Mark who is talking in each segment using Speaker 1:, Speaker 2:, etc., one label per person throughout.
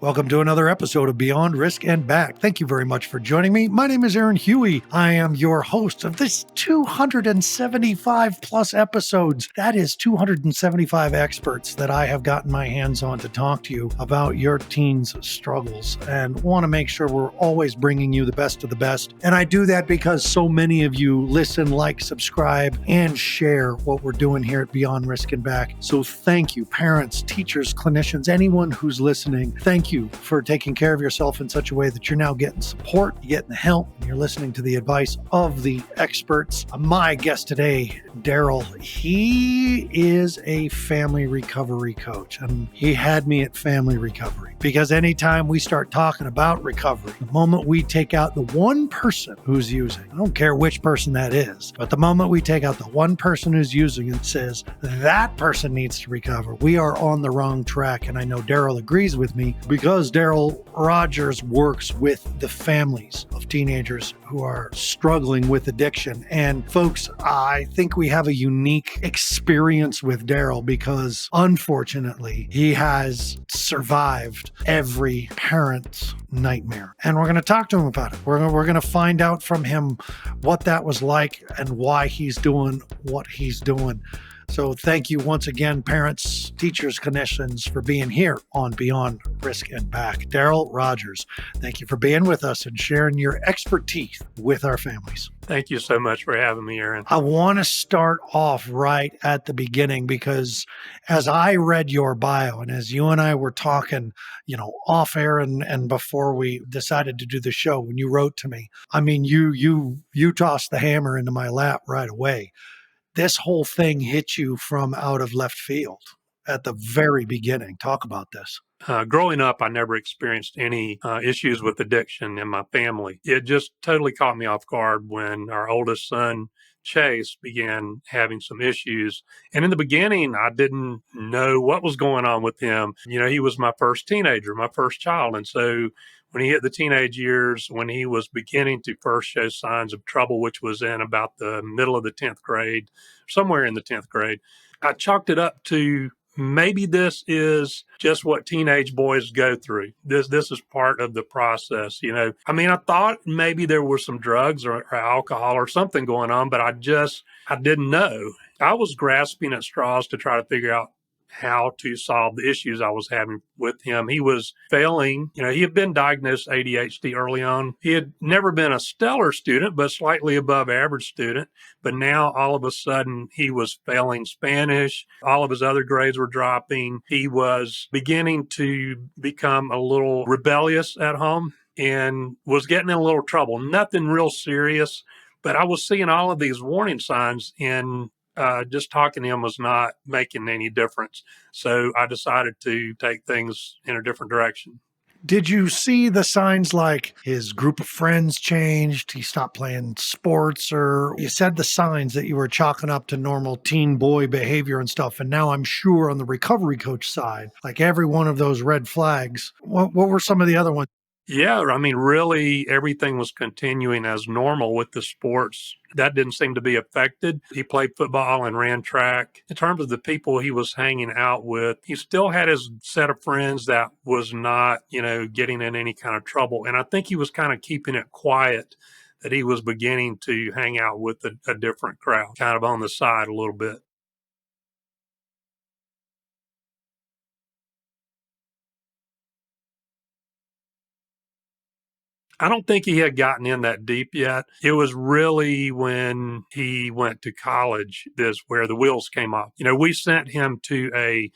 Speaker 1: Welcome to another episode of Beyond Risk and Back. Thank you very much for joining me. My name is Aaron Huey. I am your host of this 275 plus episodes. That is 275 experts that I have gotten my hands on to talk to you about your teen's struggles, and want to make sure we're always bringing you the best of the best. And I do that because so many of you listen, like, subscribe, and share what we're doing here at Beyond Risk and Back. So thank you, parents, teachers, clinicians, anyone who's listening. Thank you for taking care of yourself in such a way that you're now getting support, you're getting help, and you're listening to the advice of the experts. My guest today, Darryl, he is a family recovery coach, and he had me at family recovery because anytime we start talking about recovery, the moment we take out the one person who's using, I don't care which person that is, but the moment we take out the one person who's using and says that person needs to recover, we are on the wrong track. And I know Darryl agrees with me because Darryl Rodgers works with the families of teenagers who are struggling with addiction. And folks, I think we have a unique experience with Darryl because unfortunately, he has survived every parent's nightmare. And we're going to talk to him about it. We're going to find out from him what that was like and why he's doing what he's doing. So thank you once again, parents, teachers, clinicians, for being here on Beyond Risk and Back. Darryl Rodgers, thank you for being with us and sharing your expertise with our families.
Speaker 2: Thank you so much for having me, Aaron.
Speaker 1: I want to start off right at the beginning because as I read your bio and as you and I were talking, off air and before we decided to do the show, when you wrote to me, I mean, you tossed the hammer into my lap right away. This whole thing hit you from out of left field at the very beginning. Talk about this.
Speaker 2: Growing up, I never experienced any issues with addiction in my family. It just totally caught me off guard when our oldest son, Chase, began having some issues. And in the beginning, I didn't know what was going on with him. He was my first teenager, my first child. And so when he hit the teenage years, when he was beginning to first show signs of trouble, which was in about the middle of the 10th grade, somewhere in the 10th grade, I chalked it up to maybe this is just what teenage boys go through. This is part of the process. I thought maybe there were some drugs or alcohol or something going on, but I didn't know. I was grasping at straws to try to figure out how to solve the issues I was having with him. He was failing. He had been diagnosed ADHD early on. He had never been a stellar student, but slightly above average student. But now all of a sudden he was failing Spanish. All of his other grades were dropping. He was beginning to become a little rebellious at home and was getting in a little trouble. Nothing real serious, but I was seeing all of these warning signs, and just talking to him was not making any difference. So I decided to take things in a different direction.
Speaker 1: Did you see the signs like his group of friends changed? He stopped playing sports, or you said the signs that you were chalking up to normal teen boy behavior and stuff. And now I'm sure on the recovery coach side, like every one of those red flags, what were some of the other ones?
Speaker 2: Yeah, really everything was continuing as normal with the sports. That didn't seem to be affected. He played football and ran track. In terms of the people he was hanging out with, he still had his set of friends that was not, getting in any kind of trouble. And I think he was kind of keeping it quiet that he was beginning to hang out with a different crowd, kind of on the side a little bit. I don't think he had gotten in that deep yet. It was really when he went to college is where the wheels came off. We sent him to a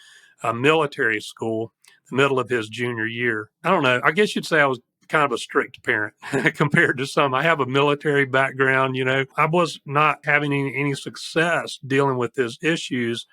Speaker 2: military school the middle of his junior year. I don't know. I guess you'd say I was kind of a strict parent compared to some. I have a military background. I was not having any success dealing with his issues,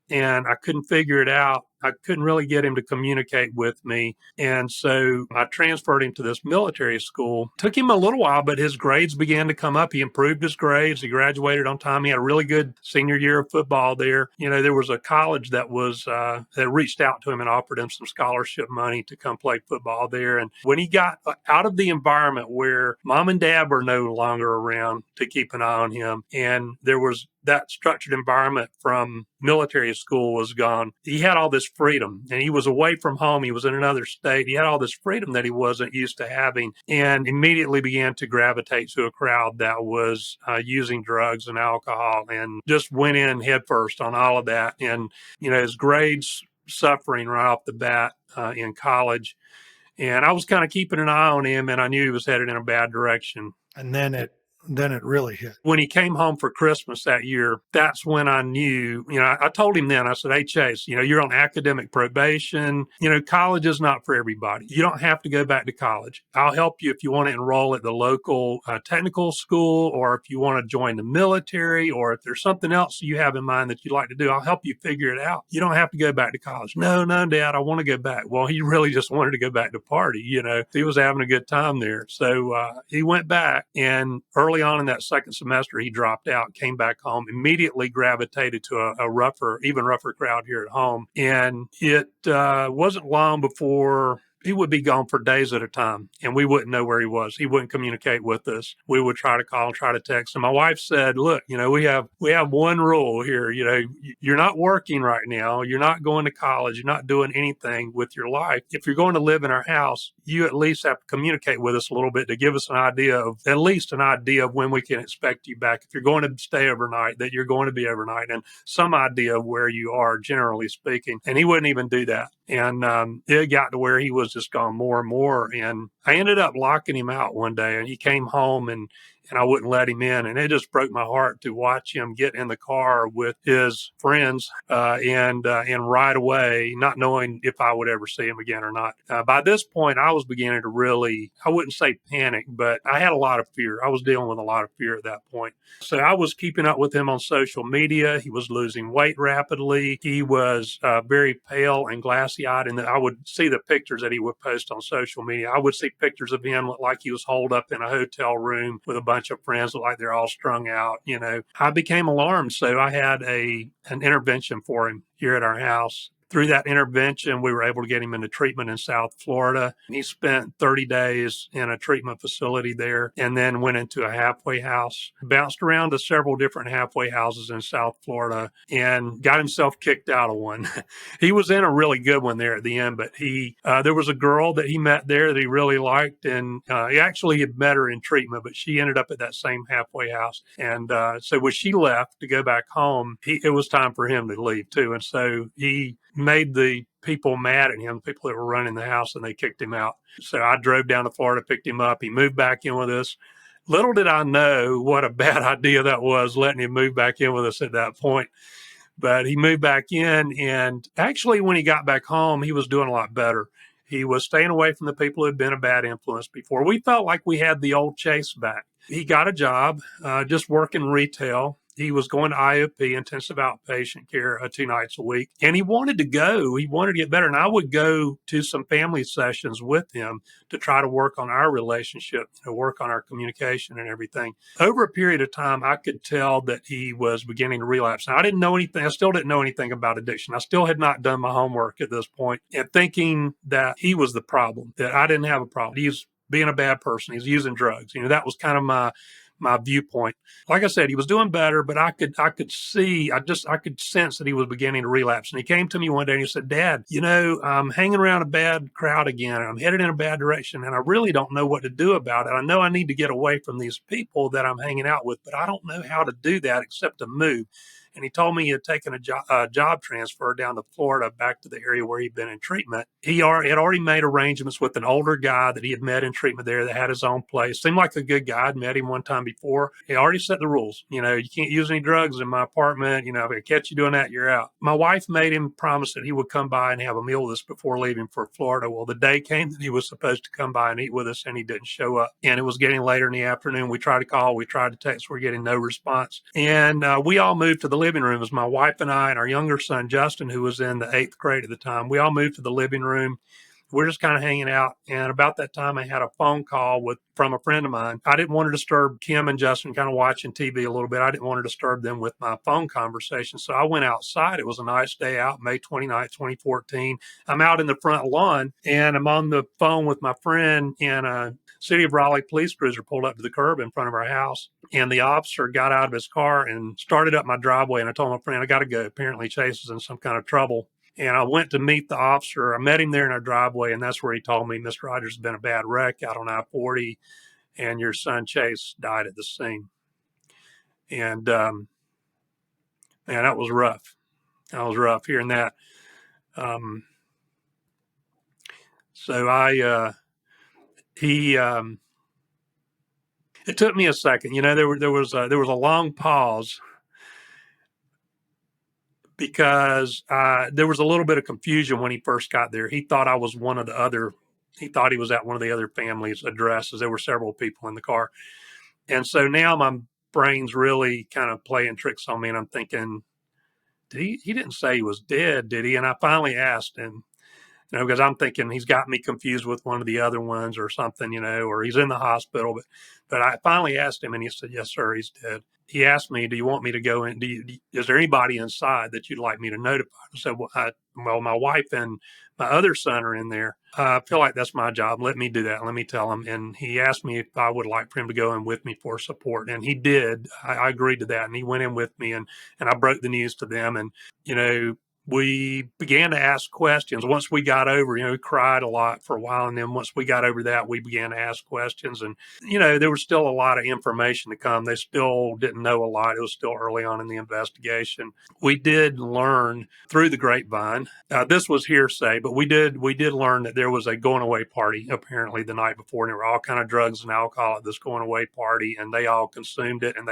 Speaker 2: and I couldn't figure it out. I couldn't really get him to communicate with me. And so I transferred him to this military school. Took him a little while, but his grades began to come up. He improved his grades. He graduated on time. He had a really good senior year of football there. There was a college that reached out to him and offered him some scholarship money to come play football there. And when he got out of the environment where mom and dad were no longer around to keep an eye on him, and there was that structured environment from military school was gone, he had all this freedom, and he was away from home. He was in another state. He had all this freedom that he wasn't used to having, and immediately began to gravitate to a crowd that was using drugs and alcohol, and just went in headfirst on all of that. And, his grades suffering right off the bat in college. And I was kind of keeping an eye on him, and I knew he was headed in a bad direction.
Speaker 1: And then it really hit.
Speaker 2: When he came home for Christmas that year, that's when I knew, I told him then, I said, hey, Chase, you're on academic probation. College is not for everybody. You don't have to go back to college. I'll help you if you want to enroll at the local technical school, or if you want to join the military, or if there's something else you have in mind that you'd like to do, I'll help you figure it out. You don't have to go back to college. No, Dad, I want to go back. Well, he really just wanted to go back to party. He was having a good time there. So he went back, and early on in that second semester, he dropped out, came back home, immediately gravitated to a even rougher crowd here at home. And it wasn't long before he would be gone for days at a time, and we wouldn't know where he was. He wouldn't communicate with us. We would try to call, try to text. And my wife said, look, we have one rule here. You're not working right now. You're not going to college. You're not doing anything with your life. If you're going to live in our house, you at least have to communicate with us a little bit to give us at least an idea of when we can expect you back. If you're going to stay overnight, that you're going to be overnight, and some idea of where you are, generally speaking. And he wouldn't even do that. And it got to where he was just gone more and more. And I ended up locking him out one day, and he came home, and I wouldn't let him in. And it just broke my heart to watch him get in the car with his friends and ride away, not knowing if I would ever see him again or not. By this point, I was beginning to really, I wouldn't say panic, but I had a lot of fear. I was dealing with a lot of fear at that point. So I was keeping up with him on social media. He was losing weight rapidly. He was very pale and glassy-eyed, and I would see the pictures that he would post on social media. I would see pictures of him look like he was holed up in a hotel room with a bunch of friends, look like they're all strung out. I became alarmed, so I had an intervention for him here at our house. Through that intervention, we were able to get him into treatment in South Florida. He spent 30 days in a treatment facility there, and then went into a halfway house, bounced around to several different halfway houses in South Florida, and got himself kicked out of one. He was in a really good one there at the end, but there was a girl that he met there that he really liked, and he actually had met her in treatment, but she ended up at that same halfway house. And so when she left to go back home, it was time for him to leave too. And so he made the people mad at him, people that were running the house, and they kicked him out. So I drove down to Florida, picked him up. He moved back in with us. Little did I know what a bad idea that was, letting him move back in with us at that point. But he moved back in, and actually when he got back home, he was doing a lot better. He was staying away from the people who had been a bad influence before. We felt like we had the old Chase back. He got a job, just working retail. He was going to IOP, intensive outpatient care, 2 nights a week. And he wanted to go. He wanted to get better. And I would go to some family sessions with him to try to work on our relationship, work on our communication and everything. Over a period of time, I could tell that he was beginning to relapse. Now, I didn't know anything. I still didn't know anything about addiction. I still had not done my homework at this point, and thinking that he was the problem, that I didn't have a problem. He was being a bad person. He was using drugs. That was kind of my viewpoint. Like I said, he was doing better, but I could see, I could sense that he was beginning to relapse. And he came to me one day and he said, Dad, I'm hanging around a bad crowd again. I'm headed in a bad direction, and I really don't know what to do about it. I know I need to get away from these people that I'm hanging out with, but I don't know how to do that except to move. And he told me he had taken a job transfer down to Florida, back to the area where he'd been in treatment. He had already made arrangements with an older guy that he had met in treatment there that had his own place. Seemed like a good guy. I'd met him one time before. He already set the rules. You can't use any drugs in my apartment. If I catch you doing that, you're out. My wife made him promise that he would come by and have a meal with us before leaving for Florida. Well, the day came that he was supposed to come by and eat with us, and he didn't show up. And it was getting later in the afternoon. We tried to call. We tried to text. We're getting no response. And we all moved to the living room. It was my wife and I and our younger son, Justin, who was in the 8th grade at the time. We all moved to the living room. We're just kind of hanging out. And about that time, I had a phone call from a friend of mine. I didn't want to disturb Kim and Justin, kind of watching TV a little bit. I didn't want to disturb them with my phone conversation. So I went outside. It was a nice day out, May 29th, 2014. I'm out in the front lawn, and I'm on the phone with my friend, and a City of Raleigh police cruiser pulled up to the curb in front of our house. And the officer got out of his car and started up my driveway. And I told my friend, I got to go. Apparently Chase is in some kind of trouble. And I went to meet the officer. I met him there in our driveway, and that's where he told me, Mr. Rodgers has been a bad wreck out on I-40, and your son Chase died at the scene. And man, that was rough. That was rough hearing that. Um, so he, it took me a second. There was a long pause because there was a little bit of confusion when he first got there. He thought I was one of the other. He thought he was at one of the other families' addresses. There were several people in the car, and so now my brain's really kind of playing tricks on me, and I'm thinking, did he didn't say he was dead, did he? And I finally asked him, because I'm thinking he's got me confused with one of the other ones or something, or he's in the hospital. But I finally asked him, and he said, "Yes, sir, he's dead." He asked me, "Do you want me to go in? Is there anybody inside that you'd like me to notify?" I said, "Well, my wife and my other son are in there. I feel like that's my job. Let me do that. Let me tell him." And he asked me if I would like for him to go in with me for support, and he did. I agreed to that, and he went in with me, and I broke the news to them, and you know we began to ask questions. Once we got over, we cried a lot for a while. And then once we got over that, we began to ask questions. And, there was still a lot of information to come. They still didn't know a lot. It was still early on in the investigation. We did learn through the grapevine, this was hearsay, but we did learn that there was a going away party apparently the night before. And there were all kind of drugs and alcohol at this going away party, and they all consumed it. And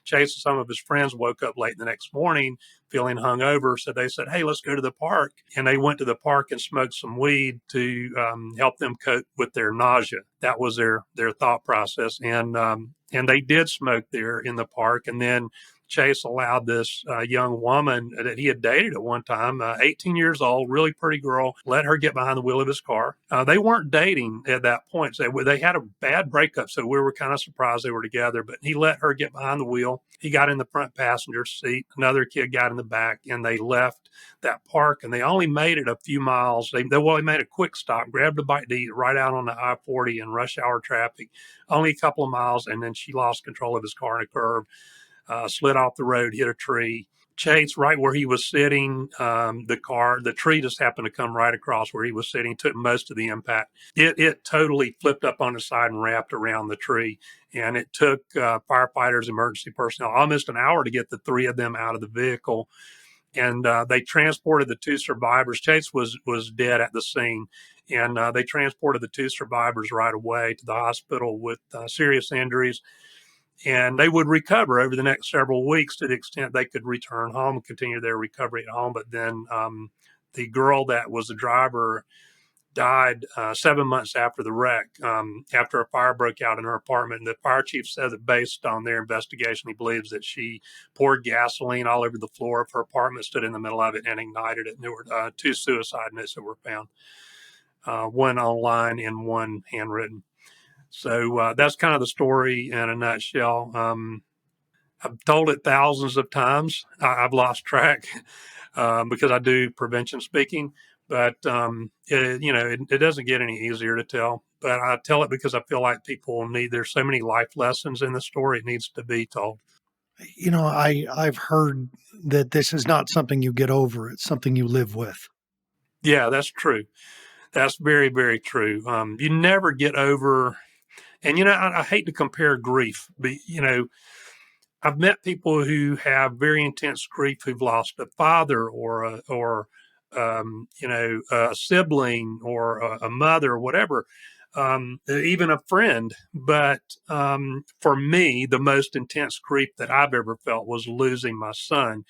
Speaker 2: Chase, some of his friends, woke up late the next morning feeling hungover. So they said, "Hey, let's go to the park." And they went to the park and smoked some weed to help them cope with their nausea. That was their thought process. And they did smoke there in the park. And then Chase allowed this young woman that he had dated at one time, 18 years old, really pretty girl, let her get behind the wheel of his car. They weren't dating at that point. So they had a bad breakup, so we were kind of surprised they were together. But he let her get behind the wheel. He got in the front passenger seat. Another kid got in the back, and they left that park. And they only made it a few miles. They made a quick stop, grabbed a bite to eat right out on the I-40 in rush hour traffic, only a couple of miles, and then she lost control of his car in a curve. Slid off the road, hit a tree. Chase, right where he was sitting, the tree just happened to come right across where he was sitting, took most of the impact. It totally flipped up on the side and wrapped around the tree. And it took firefighters, emergency personnel, almost an hour to get the three of them out of the vehicle. And they transported the two survivors. Chase was dead at the scene. And they transported the two survivors right away to the hospital with serious injuries. And they would recover over the next several weeks to the extent they could return home and continue their recovery at home. But then the girl that was the driver died 7 months after the wreck, after a fire broke out in her apartment. And the fire chief said that based on their investigation, he believes that she poured gasoline all over the floor of her apartment, stood in the middle of it, and ignited it. And there were two suicide notes that were found, one online and one handwritten. So that's kind of the story in a nutshell. I've told it thousands of times. I've lost track because I do prevention speaking, but it doesn't get any easier to tell. But I tell it because I feel like people need. There's so many life lessons in the story. It needs to be told.
Speaker 1: I've heard that this is not something you get over. It's something you live with.
Speaker 2: Yeah, that's true. That's very, very true. You never get over. And I hate to compare grief, but I've met people who have very intense grief who've lost a father or a sibling or a mother or whatever, even a friend. But for me, the most intense grief that I've ever felt was losing my son,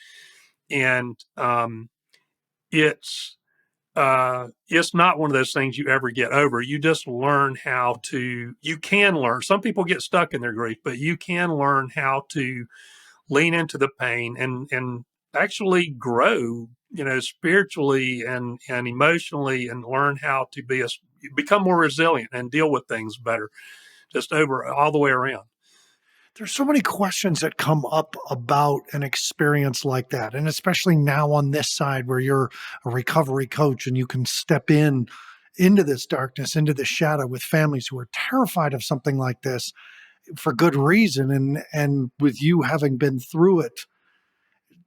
Speaker 2: and it's it's not one of those things you ever get over. You just learn how to. You can learn. Some people get stuck in their grief, but you can learn how to lean into the pain and actually grow, spiritually and emotionally, and learn how to become more resilient and deal with things better, just over all the way around.
Speaker 1: There's so many questions that come up about an experience like that. And especially now on this side where you're a recovery coach and you can step into this darkness, into the shadow with families who are terrified of something like this for good reason. And with you having been through it,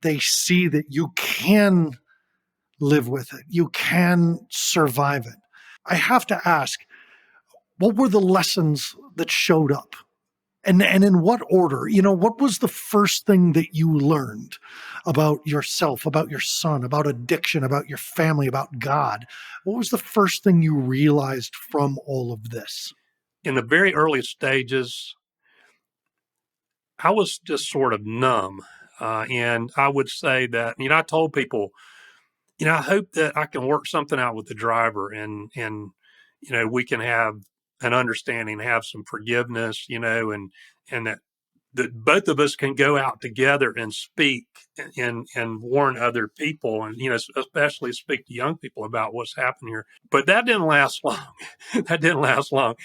Speaker 1: they see that you can live with it. You can survive it. I have to ask, what were the lessons that showed up? And in what order? What was the first thing that you learned about yourself, about your son, about addiction, about your family, about God? What was the first thing you realized from all of this?
Speaker 2: In the very early stages, I was just sort of numb. And I would say that, I told people, I hope that I can work something out with the driver and we can have an understanding, have some forgiveness, and that both of us can go out together and speak and warn other people and especially speak to young people about what's happened here. But that didn't last long. That didn't last long.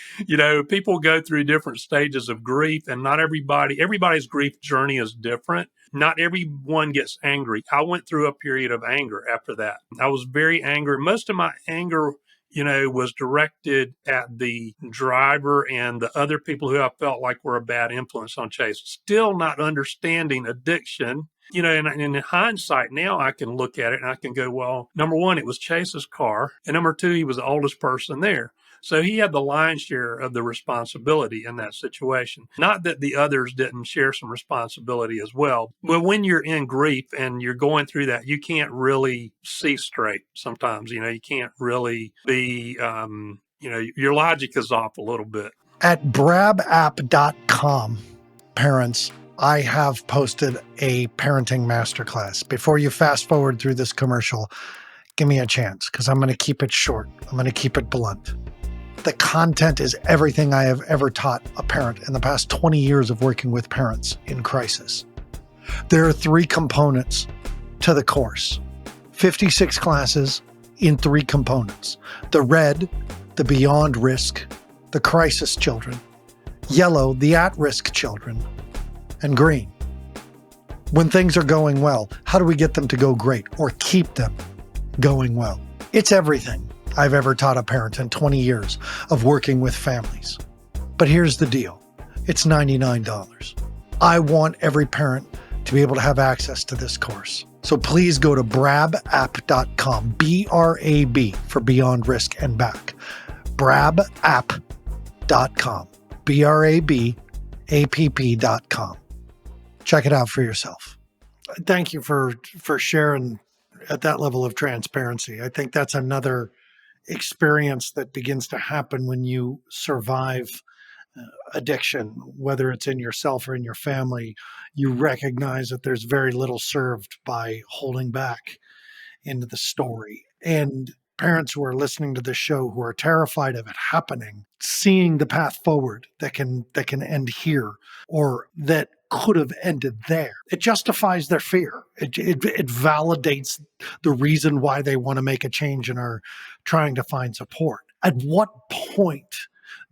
Speaker 2: People go through different stages of grief, and not everybody's grief journey is different. Not everyone gets angry. I went through a period of anger after that. I was very angry. Most of my anger was directed at the driver and the other people who I felt like were a bad influence on Chase. Still not understanding addiction. And in hindsight, now I can look at it and I can go, well, number one, it was Chase's car. And number two, he was the oldest person there. So he had the lion's share of the responsibility in that situation. Not that the others didn't share some responsibility as well. But when you're in grief and you're going through that, you can't really see straight sometimes. You can't really be, your logic is off a little bit.
Speaker 1: At brabapp.com, parents, I have posted a parenting masterclass. Before you fast forward through this commercial, give me a chance because I'm going to keep it short. I'm going to keep it blunt. The content is everything I have ever taught a parent in the past 20 years of working with parents in crisis. There are 3 components to the course, 56 classes in 3 components. The red, the beyond risk, the crisis children. Yellow, the at-risk children. And green, when things are going well, how do we get them to go great or keep them going well? It's everything I've ever taught a parent in 20 years of working with families. But here's the deal. It's $99. I want every parent to be able to have access to this course. So please go to brabapp.com, B-R-A-B for Beyond Risk and Back. brabapp.com, brabapp.com. Check it out for yourself. Thank you for sharing at that level of transparency. I think that's another experience that begins to happen when you survive addiction, whether it's in yourself or in your family. You recognize that there's very little served by holding back into the story. And parents who are listening to this show who are terrified of it happening, seeing the path forward that can end here or that could have ended there. It justifies their fear. It validates the reason why they want to make a change and are trying to find support. At what point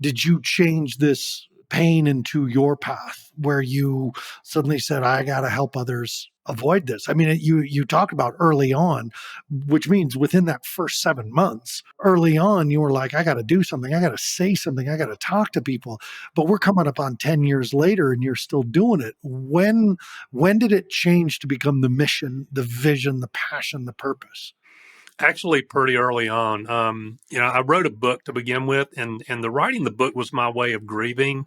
Speaker 1: did you change this pain into your path where you suddenly said, I got to help others avoid this? I mean, you talked about early on, which means within that first 7 months, early on, you were like, I got to do something. I got to say something. I got to talk to people. But we're coming up on 10 years later and you're still doing it. When did it change to become the mission, the vision, the passion, the purpose?
Speaker 2: Actually, pretty early on. I wrote a book to begin with, and the writing the book was my way of grieving,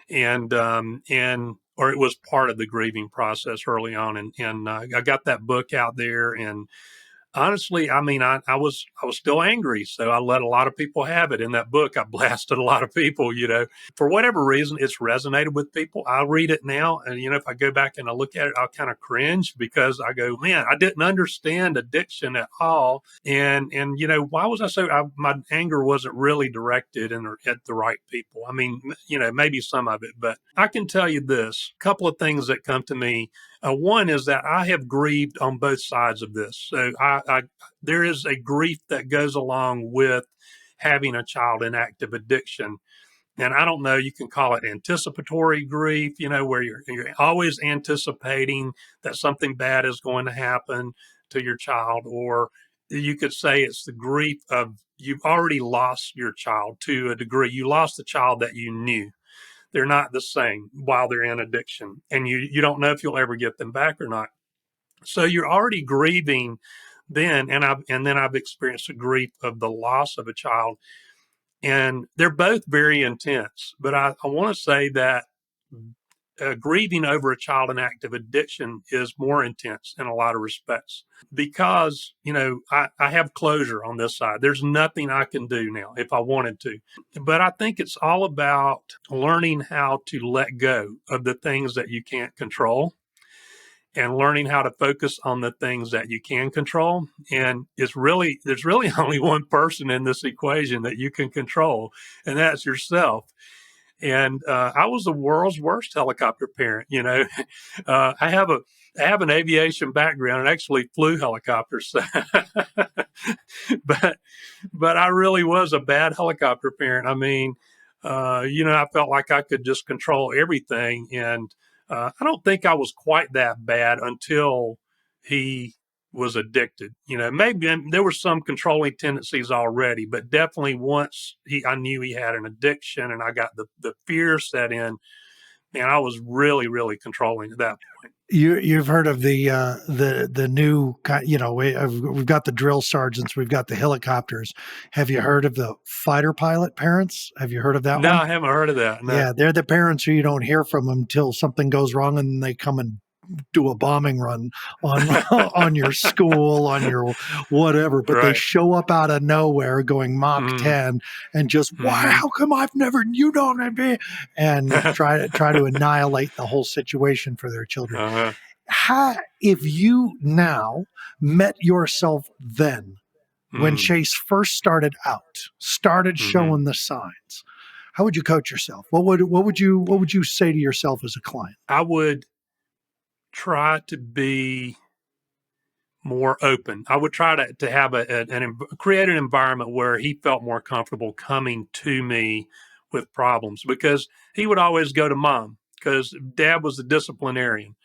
Speaker 2: or it was part of the grieving process early on, and I got that book out there, and honestly, I mean, I was still angry, so I let a lot of people have it. In that book, I blasted a lot of people. For whatever reason, it's resonated with people. I read it now, and if I go back and I look at it, I'll kind of cringe because I go, man, I didn't understand addiction at all, and why was my anger wasn't really directed at the right people. I mean, maybe some of it, but I can tell you this: a couple of things that come to me. One is that I have grieved on both sides of this. So there is a grief that goes along with having a child in active addiction. And I don't know, you can call it anticipatory grief, where you're always anticipating that something bad is going to happen to your child. Or you could say it's the grief of you've already lost your child to a degree. You lost the child that you knew. They're not the same while they're in addiction, and you don't know if you'll ever get them back or not. So you're already grieving then, and then I've experienced the grief of the loss of a child, and they're both very intense. But I want to say that grieving over a child in active addiction is more intense in a lot of respects because, I have closure on this side. There's nothing I can do now if I wanted to. But I think it's all about learning how to let go of the things that you can't control and learning how to focus on the things that you can control. And there's really only one person in this equation that you can control, and that's yourself. And I was the world's worst helicopter parent. I have an aviation background and actually flew helicopters, but I really was a bad helicopter parent. I mean, I felt like I could just control everything, and I don't think I was quite that bad until he was addicted. Maybe there were some controlling tendencies already, but definitely once I knew he had an addiction and I got the fear set in, man, I was really, really controlling at that point.
Speaker 1: You've heard of the new kind, we've got the drill sergeants, we've got the helicopters. Have you heard of the fighter pilot parents? Have you heard of that
Speaker 2: No,
Speaker 1: one?
Speaker 2: I haven't heard of that. No.
Speaker 1: Yeah, they're the parents who you don't hear from until something goes wrong, and they come and do a bombing run on on your school, on your whatever. But they
Speaker 2: Right.
Speaker 1: show up out of nowhere, going Mach
Speaker 2: Mm-hmm.
Speaker 1: 10, and just why?
Speaker 2: Mm-hmm.
Speaker 1: How come I've never? You don't be, and try to annihilate the whole situation for their children.
Speaker 2: Uh-huh.
Speaker 1: If you now met yourself then, when Chase first started showing the signs, how would you coach yourself? What would you say to yourself as a client?
Speaker 2: I would try to be more open. I would try to have create an environment where he felt more comfortable coming to me with problems, because he would always go to mom because dad was the disciplinarian.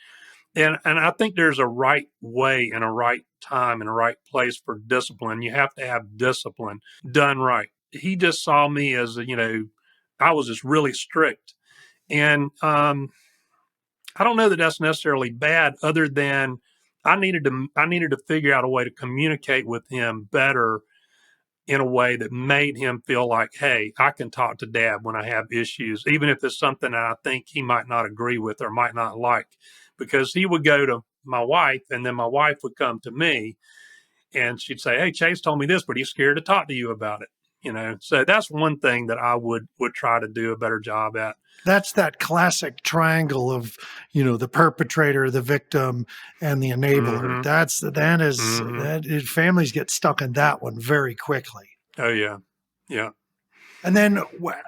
Speaker 2: And I think there's a right way and a right time and a right place for discipline. You have to have discipline done right. He just saw me as, I was just really strict. And I don't know that that's necessarily bad, other than I needed to figure out a way to communicate with him better in a way that made him feel like, hey, I can talk to dad when I have issues, even if it's something that I think he might not agree with or might not like, because he would go to my wife and then my wife would come to me and she'd say, hey, Chase told me this, but he's scared to talk to you about it. So that's one thing that I would try to do a better job at.
Speaker 1: That's that classic triangle of, the perpetrator, the victim, and the enabler.
Speaker 2: Mm-hmm.
Speaker 1: Families get stuck in that one very quickly.
Speaker 2: Oh yeah. Yeah.
Speaker 1: And then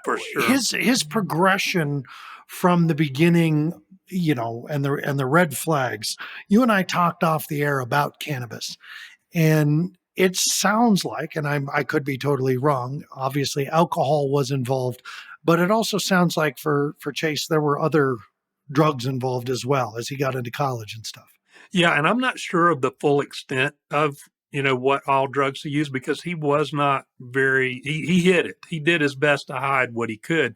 Speaker 2: For sure.
Speaker 1: his progression from the beginning, and the red flags. You and I talked off the air about cannabis, and it sounds like, and I could be totally wrong. Obviously, alcohol was involved, but it also sounds like for Chase there were other drugs involved as well as he got into college and stuff.
Speaker 2: Yeah, and I'm not sure of the full extent of what all drugs he used, because he was not very. He hid it. He did his best to hide what he could.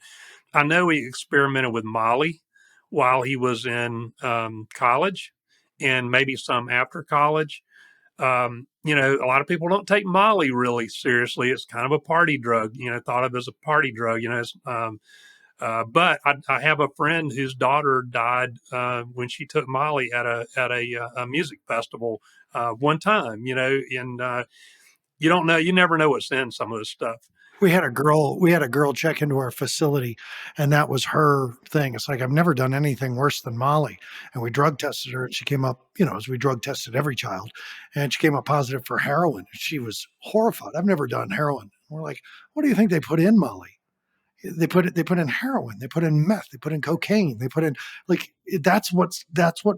Speaker 2: I know he experimented with Molly while he was in college, and maybe some after college. A lot of people don't take Molly really seriously. It's kind of a party drug, thought of as a party drug. But I have a friend whose daughter died when she took Molly at a music festival one time. And you don't know, you never know what's in some of this stuff.
Speaker 1: We had a girl check into our facility, and that was her thing. It's like, I've never done anything worse than Molly. And we drug tested her, and she came up, as we drug tested every child, and she came up positive for heroin. She was horrified. I've never done heroin. We're like, what do you think they put in Molly? They put in heroin, they put in meth, they put in cocaine, they put in, like, that's what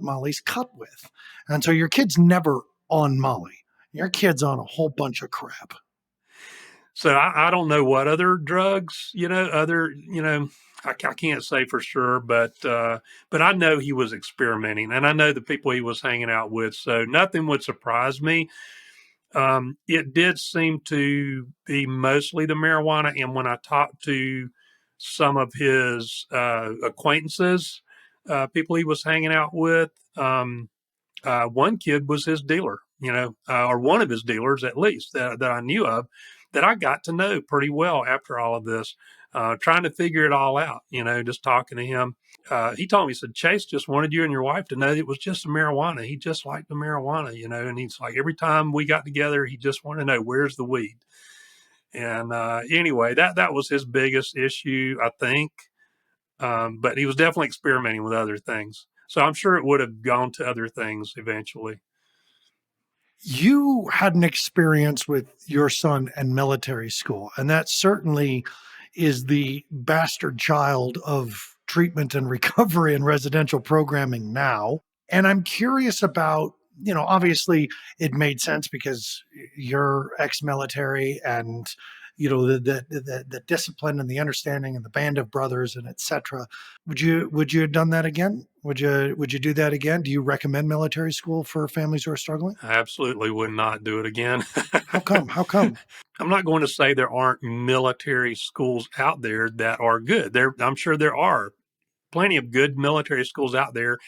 Speaker 1: Molly's cut with. And so your kid's never on Molly. Your kid's on a whole bunch of crap.
Speaker 2: So I don't know what other drugs, I can't say for sure, but I know he was experimenting, and I know the people he was hanging out with. So nothing would surprise me. It did seem to be mostly the marijuana, and when I talked to some of his acquaintances, people he was hanging out with, one kid was his dealer. or one of his dealers at least that I knew of, that I got to know pretty well after all of this, trying to figure it all out, just talking to him. He told me, he said, Chase just wanted you and your wife to know it was just the marijuana. He just liked the marijuana, and he's like, every time we got together, he just wanted to know, where's the weed? And anyway, that was his biggest issue, I think. But he was definitely experimenting with other things. So I'm sure it would have gone to other things eventually.
Speaker 1: You had an experience with your son and military school, and that certainly is the bastard child of treatment and recovery and residential programming now. And I'm curious about, obviously it made sense because you're ex-military and the discipline and the understanding and the band of brothers and etc. Would you have done that again? Would you do that again? Do you recommend military school for families who are struggling?
Speaker 2: I absolutely would not do it again.
Speaker 1: How come? How come?
Speaker 2: I'm not going to say there aren't military schools out there that are good. I'm sure there are plenty of good military schools out there,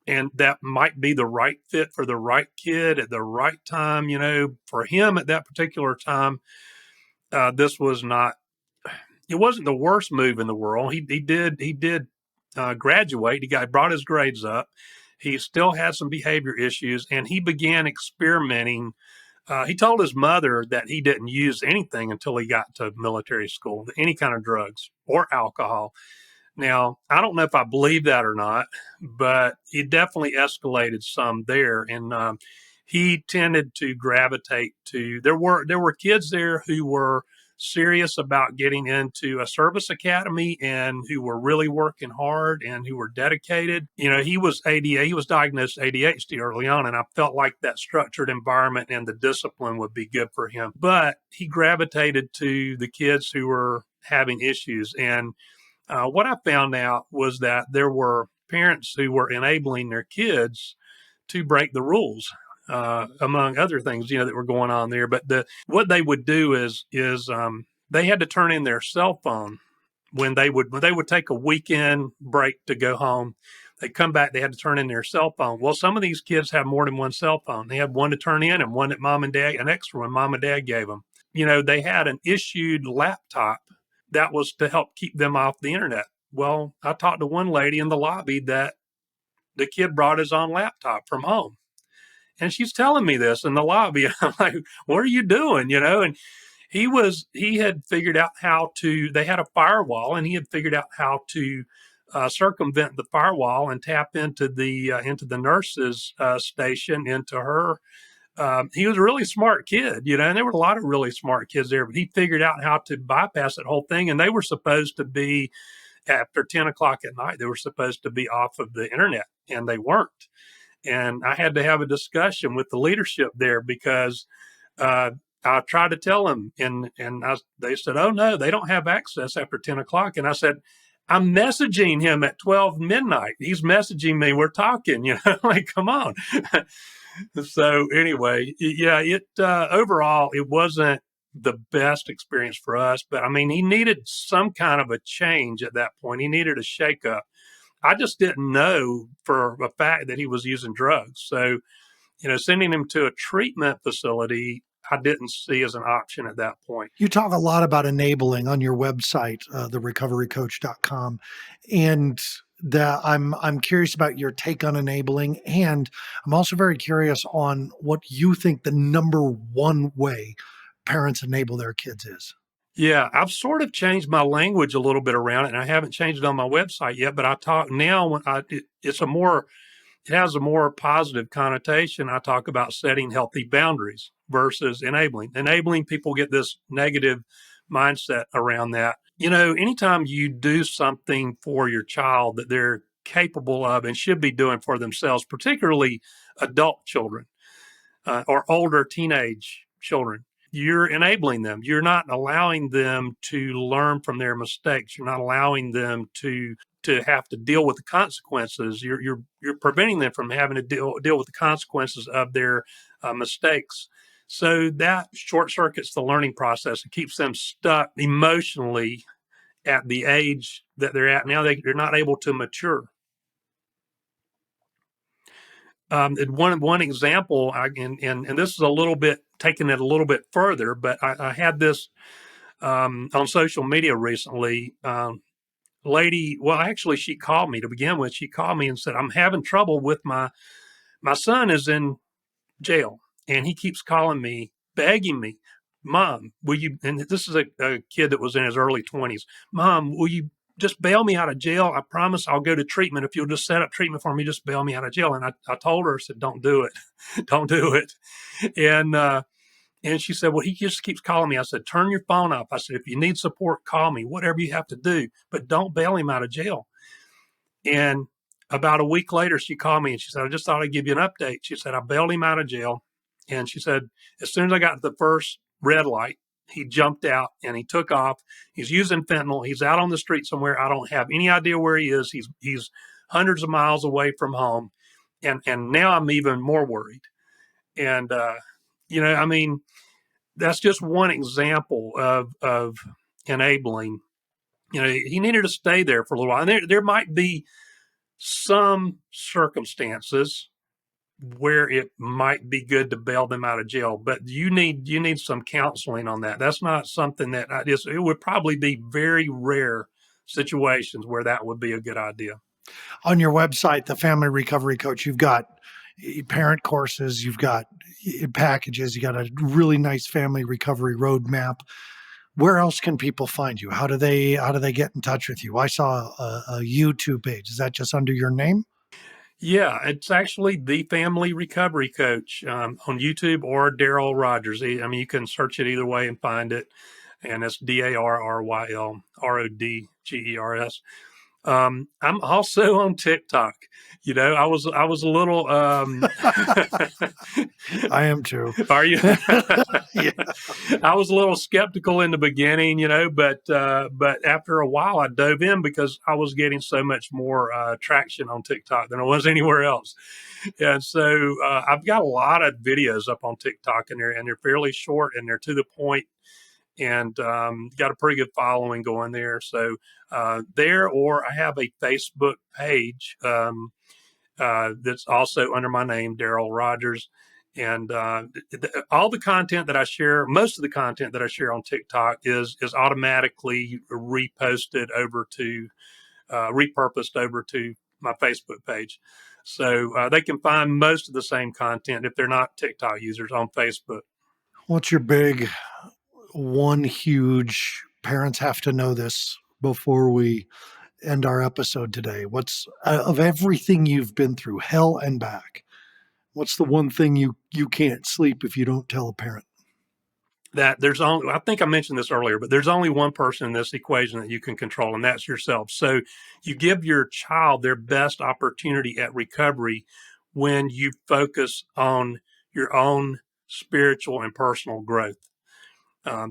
Speaker 2: and that might be the right fit for the right kid at the right time. For him at that particular time, this was not. It wasn't the worst move in the world. He did graduate. Brought his grades up. He still had some behavior issues, and he began experimenting. He told his mother that he didn't use anything until he got to military school, any kind of drugs or alcohol. Now, I don't know if I believe that or not, but it definitely escalated some there, and he tended to gravitate to. There were kids there who were serious about getting into a service academy and who were really working hard and who were dedicated. He was ADA. He was diagnosed ADHD early on, and I felt like that structured environment and the discipline would be good for him. But he gravitated to the kids who were having issues, and what I found out was that there were parents who were enabling their kids to break the rules, among other things, that were going on there. But what they would do is they had to turn in their cell phone when they would take a weekend break to go home. They come back, they had to turn in their cell phone. Well, some of these kids have more than one cell phone. They had one to turn in and one that an extra one mom and dad gave them. They had an issued laptop that was to help keep them off the internet. Well, I talked to one lady in the lobby that the kid brought his own laptop from home. And she's telling me this in the lobby. I'm like, what are you doing? And he had figured out they had a firewall, and he had figured out how to circumvent the firewall and tap into the nurse's station, into her. He was a really smart kid, and there were a lot of really smart kids there, but he figured out how to bypass that whole thing. And they were supposed to be, after 10 o'clock at night, they were supposed to be off of the internet, and they weren't. And I had to have a discussion with the leadership there because I tried to tell them, they said, "Oh no, they don't have access after 10 o'clock." And I said, "I'm messaging him at 12 midnight. He's messaging me. We're talking, like, come on." So anyway, yeah, overall, it wasn't the best experience for us, but I mean, he needed some kind of a change at that point. He needed a shakeup. I just didn't know for a fact that he was using drugs. So, sending him to a treatment facility, I didn't see as an option at that point.
Speaker 1: You talk a lot about enabling on your website, therecoverycoach.com. And I'm curious about your take on enabling. And I'm also very curious on what you think the number one way parents enable their kids is.
Speaker 2: Yeah, I've sort of changed my language a little bit around it, and I haven't changed it on my website yet. But I talk now when it has a more positive connotation. I talk about setting healthy boundaries versus enabling. Enabling, people get this negative mindset around that. Anytime you do something for your child that they're capable of and should be doing for themselves, particularly adult children or older teenage children, you're enabling them. You're not allowing them to learn from their mistakes. You're not allowing them to have to deal with the consequences. You're preventing them from having to deal with the consequences of their mistakes. So that short circuits the learning process and keeps them stuck emotionally at the age that they're at now. They're not able to mature. And one example, and this is a little bit taking it a little bit further, but I had this on social media recently. Lady, well, actually, she called me to begin with. She called me and said, "I'm having trouble with my son is in jail, and he keeps calling me, begging me, Mom, will you?" And this is a kid that was in his early 20s. Mom, will you just bail me out of jail? I promise I'll go to treatment. If you'll just set up treatment for me, just bail me out of jail. And I told her, I said, "Don't do it. Don't do it." And, and she said, "Well, he just keeps calling me." I said, "Turn your phone off." I said, "If you need support, call me, whatever you have to do, but don't bail him out of jail." And about a week later, she called me and she said, "I just thought I'd give you an update." She said, "I bailed him out of jail." And she said, "As soon as I got to the first red light, he jumped out and he took off. He's using fentanyl. He's out on the street somewhere. I don't have any idea where he is. He's hundreds of miles away from home. And now I'm even more worried." And, I mean, that's just one example of enabling. He needed to stay there for a little while. And there might be some circumstances where it might be good to bail them out of jail, but you need some counseling on that. That's not something that it would probably be very rare situations where that would be a good idea.
Speaker 1: On your website, the Family Recovery Coach, you've got parent courses, you've got packages, you got a really nice family recovery roadmap. Where else can people find you? How do they get in touch with you? I saw a YouTube page. Is that just under your name?
Speaker 2: Yeah, it's actually the Family Recovery Coach on YouTube, or Darryl Rodgers. I mean, you can search it either way and find it. And it's DarrylRodgers. I'm also on TikTok. I was a little.
Speaker 1: I am too.
Speaker 2: Are you?
Speaker 1: Yeah.
Speaker 2: I was a little skeptical in the beginning, but after a while, I dove in because I was getting so much more traction on TikTok than I was anywhere else. And so I've got a lot of videos up on TikTok, and they're fairly short and they're to the point, and got a pretty good following going there. So or I have a Facebook page that's also under my name, Darryl Rodgers. And all the content that I share, most of the content that I share on TikTok is automatically repurposed over to my Facebook page. So they can find most of the same content if they're not TikTok users on Facebook.
Speaker 1: What's your big one huge, parents have to know this before we end our episode today? What's of everything you've been through, hell and back, what's the one thing you can't sleep if you don't tell a parent?
Speaker 2: That I think I mentioned this earlier, but there's only one person in this equation that you can control, and that's yourself. So you give your child their best opportunity at recovery when you focus on your own spiritual and personal growth.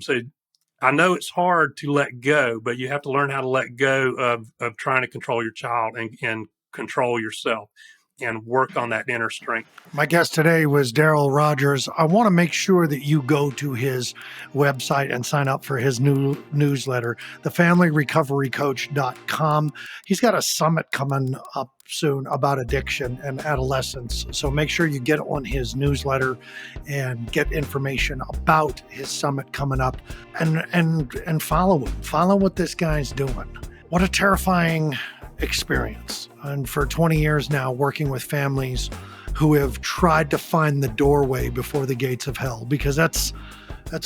Speaker 2: So I know it's hard to let go, but you have to learn how to let go of trying to control your child and control yourself and work on that inner strength.
Speaker 1: My guest today was Darryl Rodgers. I want to make sure that you go to his website and sign up for his new newsletter, thefamilyrecoverycoach.com. He's got a summit coming up soon about addiction and adolescence. So make sure you get on his newsletter and get information about his summit coming up, and follow him. Follow what this guy's doing. What a terrifying experience. And for 20 years now, working with families who have tried to find the doorway before the gates of hell, because that's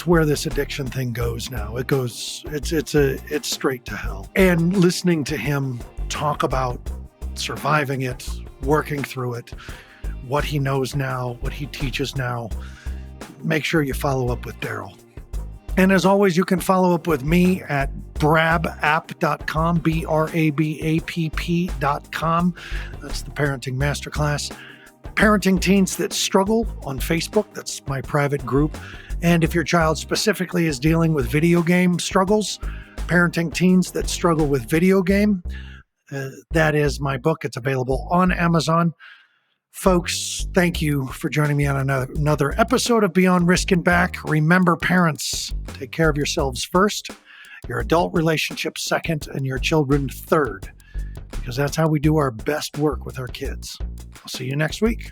Speaker 1: where this addiction thing goes now. It's straight to hell. And listening to him talk about surviving it, working through it, what he knows now, what he teaches now, make sure you follow up with Darryl. And as always, you can follow up with me at brabapp.com, brabapp.com. That's the Parenting Masterclass. Parenting Teens That Struggle on Facebook. That's my private group. And if your child specifically is dealing with video game struggles, Parenting Teens That Struggle with Video Game, that is my book. It's available on Amazon. Folks, thank you for joining me on another episode of Beyond Risk and Back. Remember, parents, take care of yourselves first, your adult relationships second, and your children third, because that's how we do our best work with our kids. I'll see you next week.